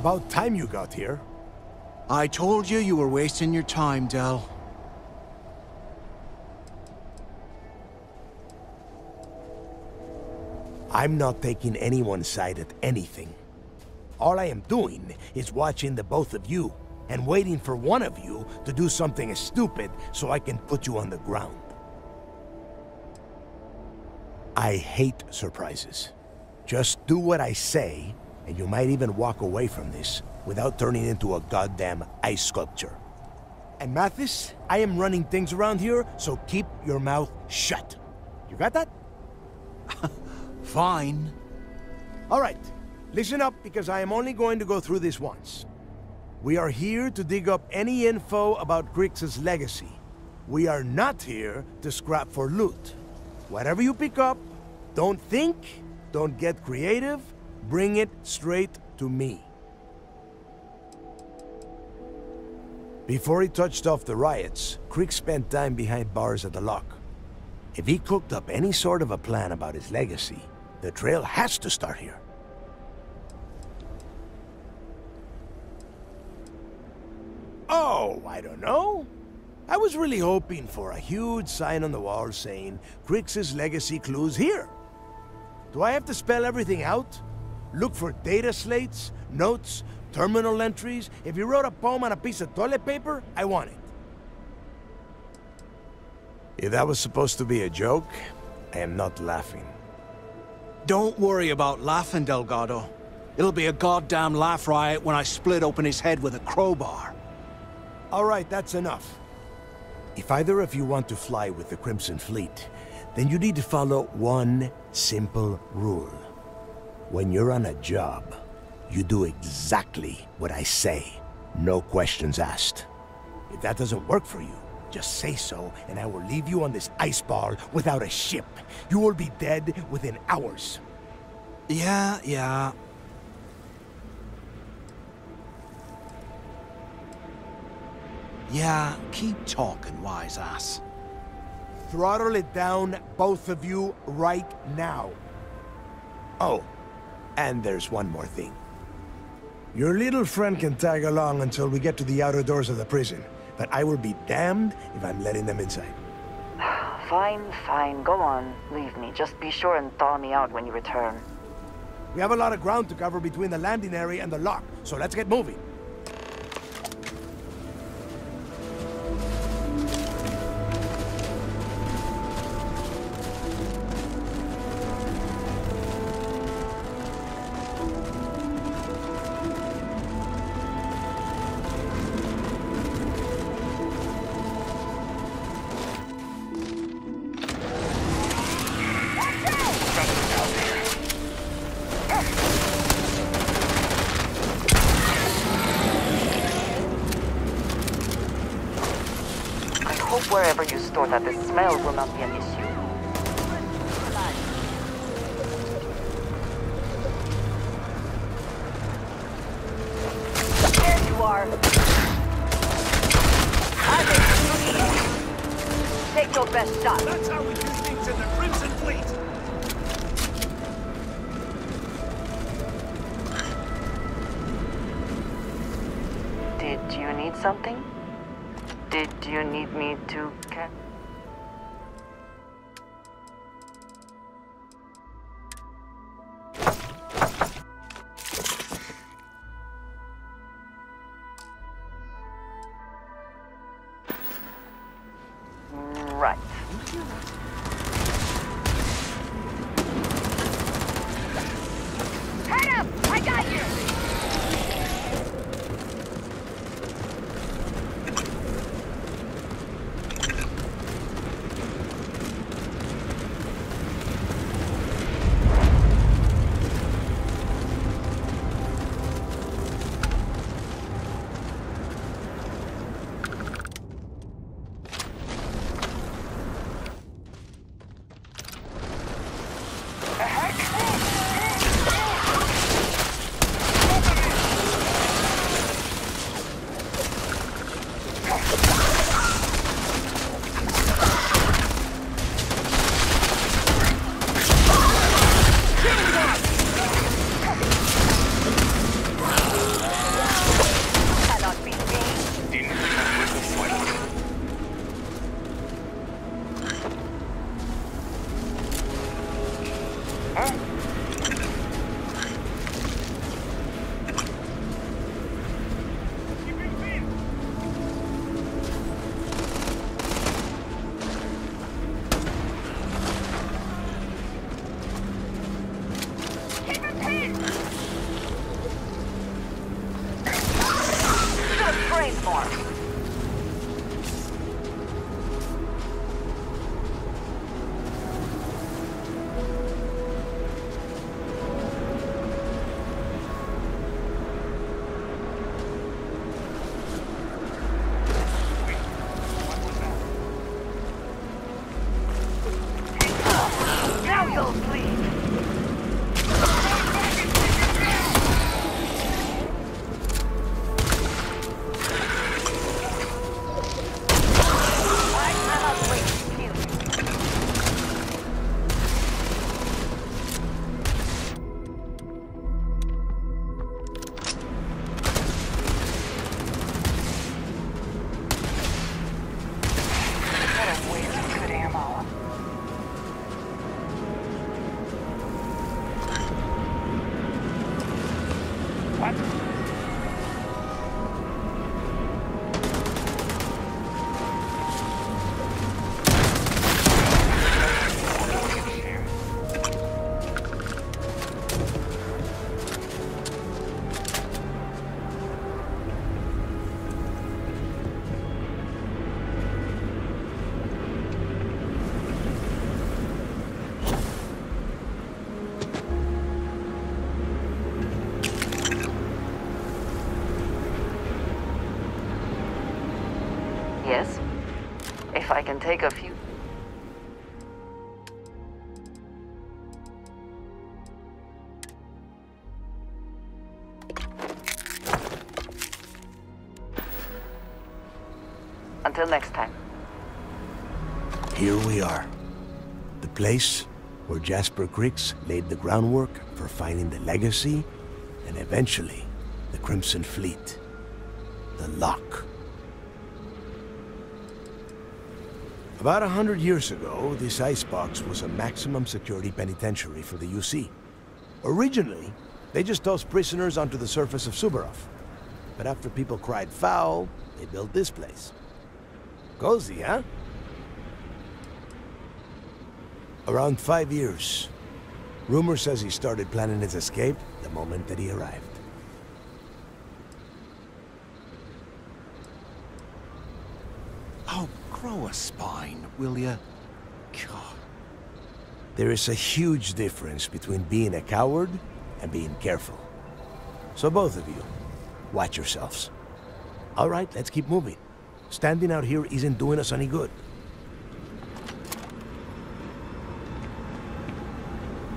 About time you got here. I told you you were wasting your time, Del. I'm not taking anyone's side at anything. All I am doing is watching the both of you, and waiting for one of you to do something stupid so I can put you on the ground. I hate surprises. Just do what I say, and you might even walk away from this without turning into a goddamn ice sculpture. And Mathis, I am running things around here, so keep your mouth shut. You got that? Fine. All right, listen up, because I am only going to go through this once. We are here to dig up any info about Grix's legacy. We are not here to scrap for loot. Whatever you pick up, don't think, don't get creative, bring it straight to me. Before he touched off the riots, Crick spent time behind bars at the lock. If he cooked up any sort of a plan about his legacy, the trail has to start here. Oh, I don't know. I was really hoping for a huge sign on the wall saying, Grix's legacy clues here. Do I have to spell everything out? Look for data slates, notes, terminal entries? If you wrote a poem on a piece of toilet paper, I want it. If that was supposed to be a joke, I am not laughing. Don't worry about laughing, Delgado. It'll be a goddamn laugh riot when I split open his head with a crowbar. All right, that's enough. If either of you want to fly with the Crimson Fleet, then you need to follow one simple rule. When you're on a job, you do exactly what I say. No questions asked. If that doesn't work for you, just say so, and I will leave you on this ice ball without a ship. You will be dead within hours. Yeah. Yeah, keep talking, wise ass. Throttle it down, both of you, right now. Oh, and there's one more thing. Your little friend can tag along until we get to the outer doors of the prison, but I will be damned if I'm letting them inside. Fine, go on. Leave me. Just be sure and thaw me out when you return. We have a lot of ground to cover between the landing area and the lock, so let's get moving. Wherever you store that, the smell will not be an issue. There you are. I'm in. Take your best shot. That's how we do things in the Crimson Fleet. Did you need something? Did you need me to catch? Right. Head up! I got you! Imperial fleet. I cannot wait to kill you. What a waste of good ammo. What? Yes? If I can take a few... Until next time. Here we are. The place where Jasper Griggs laid the groundwork for finding the legacy and eventually the Crimson Fleet. The Lock. About 100 years ago, this icebox was a maximum security penitentiary for the UC. Originally, they just tossed prisoners onto the surface of Suvorov. But after people cried foul, they built this place. Cozy, huh? Around 5 years. Rumor says he started planning his escape the moment that he arrived. Oh, grow a spine, will ya? God. There is a huge difference between being a coward and being careful. So both of you, watch yourselves. All right, let's keep moving. Standing out here isn't doing us any good.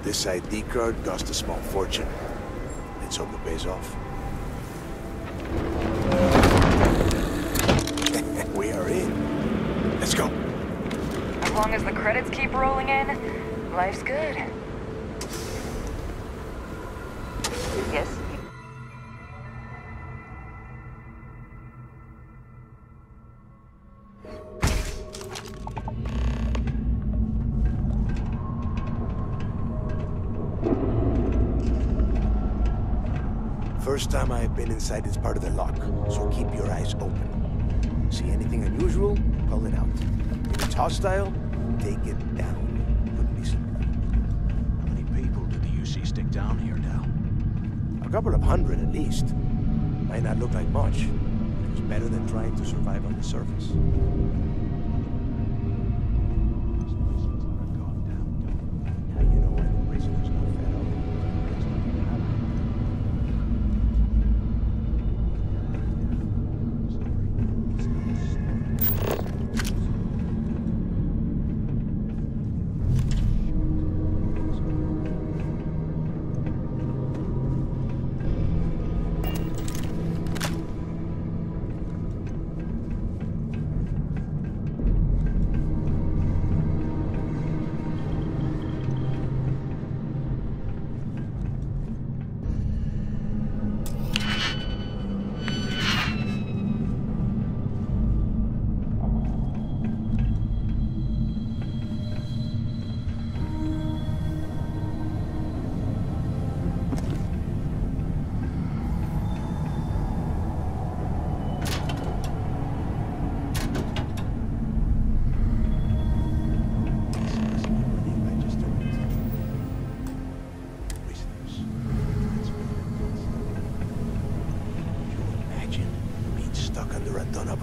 This ID card cost a small fortune. Let's hope it pays off. We are in. Let's go. As long as the credits keep rolling in, life's good. Yes? First time I have been inside this part of the lock, so keep your eyes open. See anything unusual? Call it out. If it's hostile, take it down. Couldn't be simpler. How many people did the UC stick down here now? A couple of hundred at least. Might not look like much, but it was better than trying to survive on the surface. Now you know why the prisoners got fed up.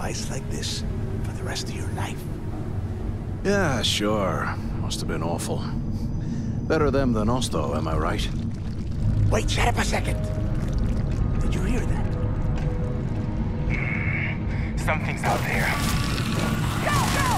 Ice like this for the rest of your life. Yeah, sure. Must have been awful. Better them than us, though, am I right? Wait, shut up a second. Did you hear that? Something's out there. Go, go!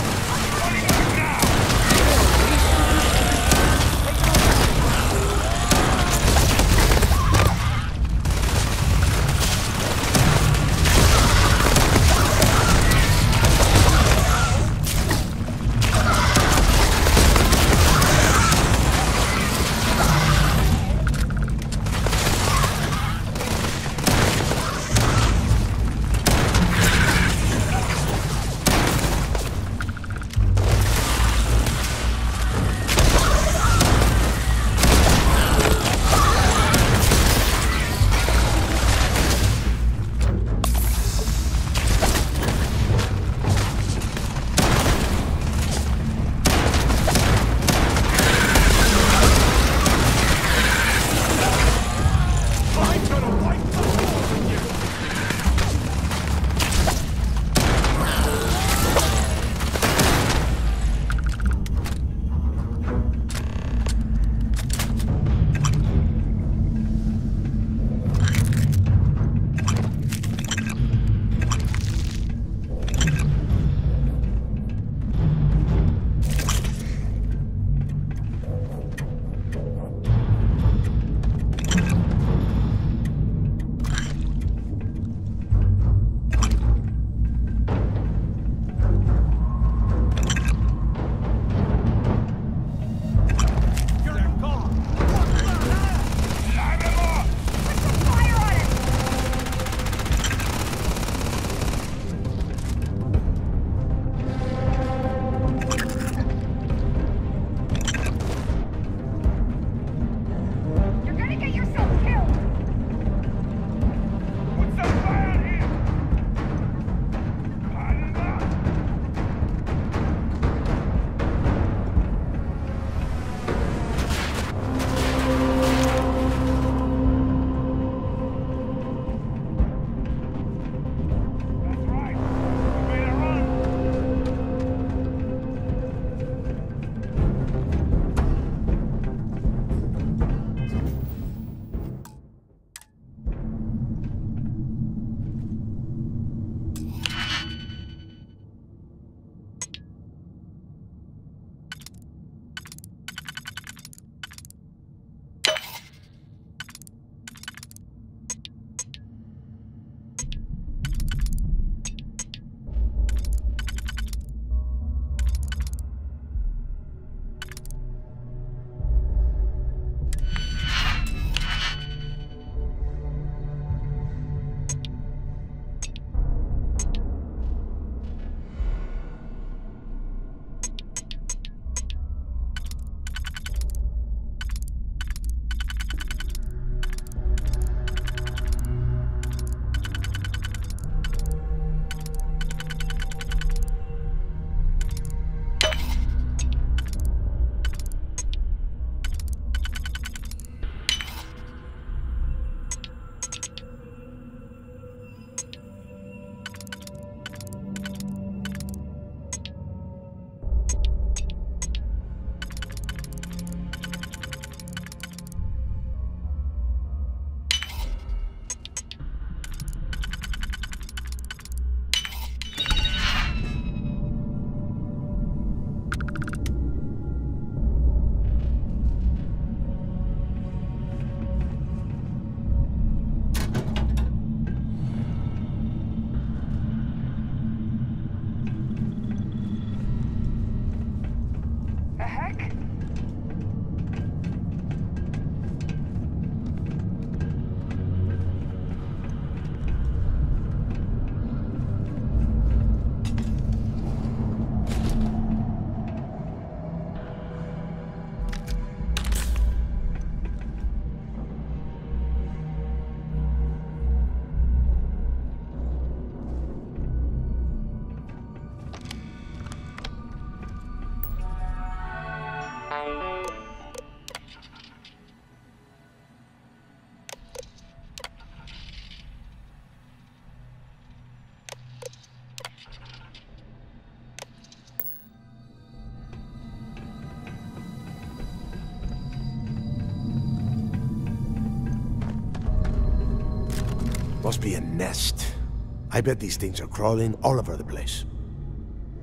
must be a nest. I bet these things are crawling all over the place.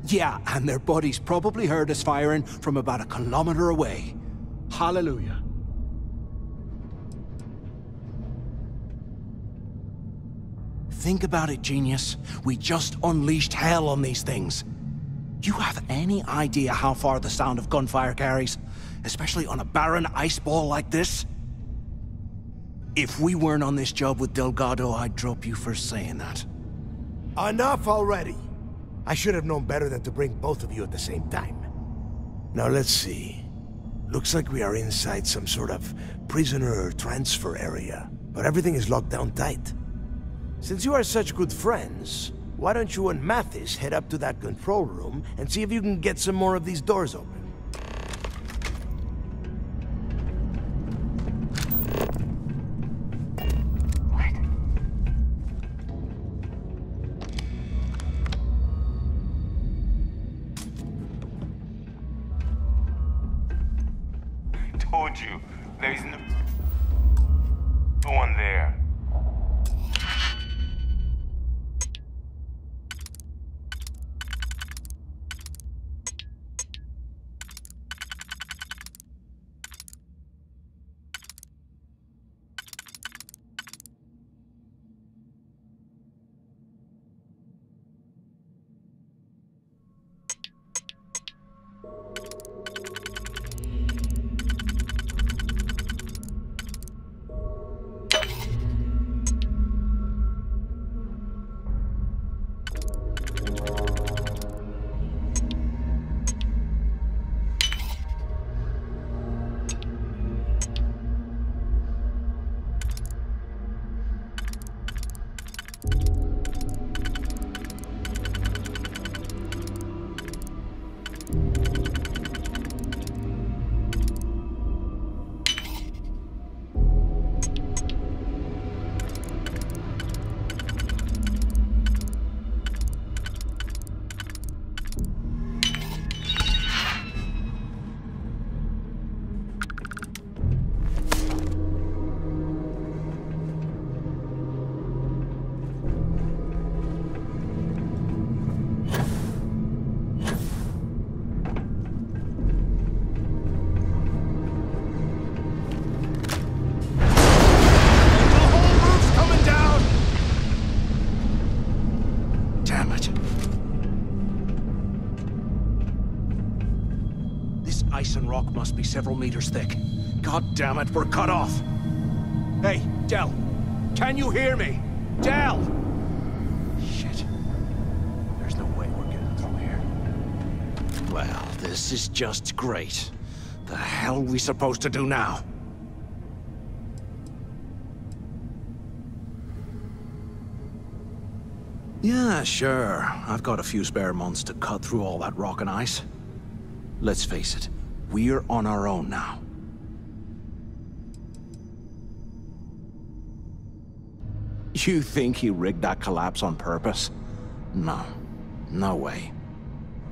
Yeah, and their buddies probably heard us firing from about a kilometer away. Hallelujah. Think about it, genius. We just unleashed hell on these things. You have any idea how far the sound of gunfire carries? Especially on a barren ice ball like this? If we weren't on this job with Delgado, I'd drop you for saying that. Enough already! I should have known better than to bring both of you at the same time. Now let's see. Looks like we are inside some sort of prisoner transfer area, but everything is locked down tight. Since you are such good friends, why don't you and Mathis head up to that control room and see if you can get some more of these doors open? Told you, there's no one there. Ice and rock must be several meters thick. God damn it, we're cut off! Hey, Del! Can you hear me? Del! Shit. There's no way we're getting through here. Well, this is just great. The hell are we supposed to do now? Yeah, sure. I've got a few spare months to cut through all that rock and ice. Let's face it, we're on our own now. You think he rigged that collapse on purpose? No. No way.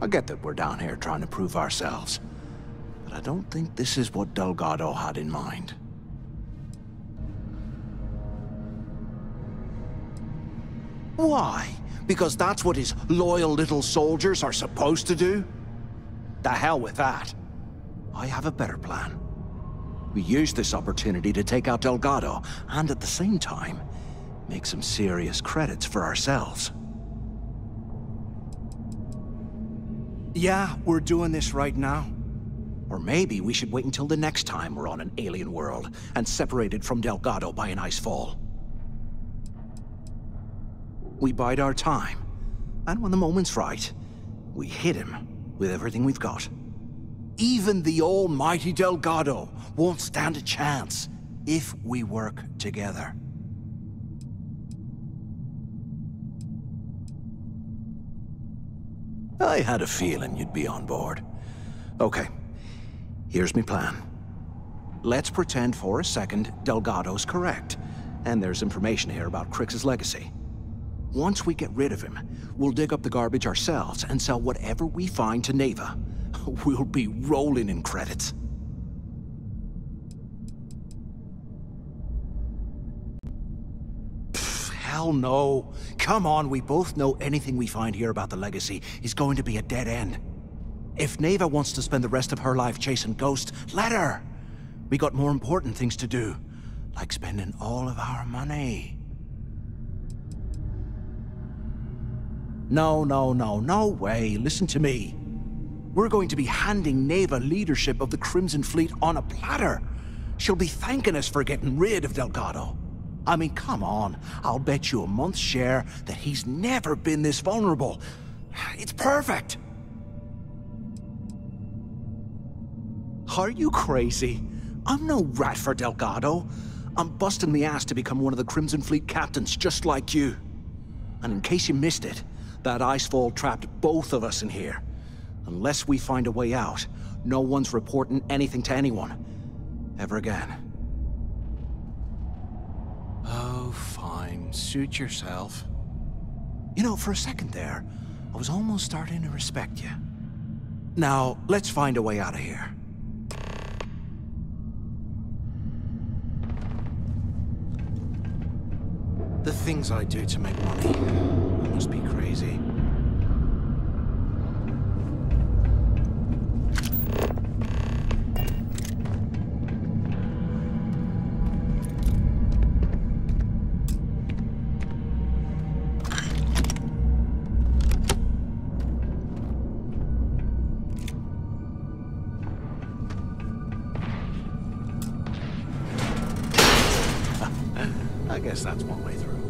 I get that we're down here trying to prove ourselves, but I don't think this is what Delgado had in mind. Why? Because that's what his loyal little soldiers are supposed to do? The hell with that. I have a better plan. We use this opportunity to take out Delgado, and at the same time, make some serious credits for ourselves. Yeah, we're doing this right now. Or maybe we should wait until the next time we're on an alien world and separated from Delgado by an ice fall. We bide our time, and when the moment's right, we hit him with everything we've got. Even the almighty Delgado won't stand a chance if we work together. I had a feeling you'd be on board. Okay, here's my plan. Let's pretend for a second Delgado's correct, and there's information here about Crix's legacy. Once we get rid of him, we'll dig up the garbage ourselves and sell whatever we find to Neva. We'll be rolling in credits. Pfft, hell hell no. Come on, we both know anything we find here about the legacy is going to be a dead end. If Neva wants to spend the rest of her life chasing ghosts, let her. We got more important things to do, like spending all of our money. No way. Listen to me. We're going to be handing Neva leadership of the Crimson Fleet on a platter. She'll be thanking us for getting rid of Delgado. I mean, come on. I'll bet you a month's share that he's never been this vulnerable. It's perfect. Are you crazy? I'm no rat for Delgado. I'm busting the ass to become one of the Crimson Fleet captains, just like you. And in case you missed it, that icefall trapped both of us in here. Unless we find a way out, no one's reporting anything to anyone. Ever again. Oh, fine. Suit yourself. You know, for a second there, I was almost starting to respect you. Now, let's find a way out of here. The things I do to make money. I must be crazy. I guess that's one way through.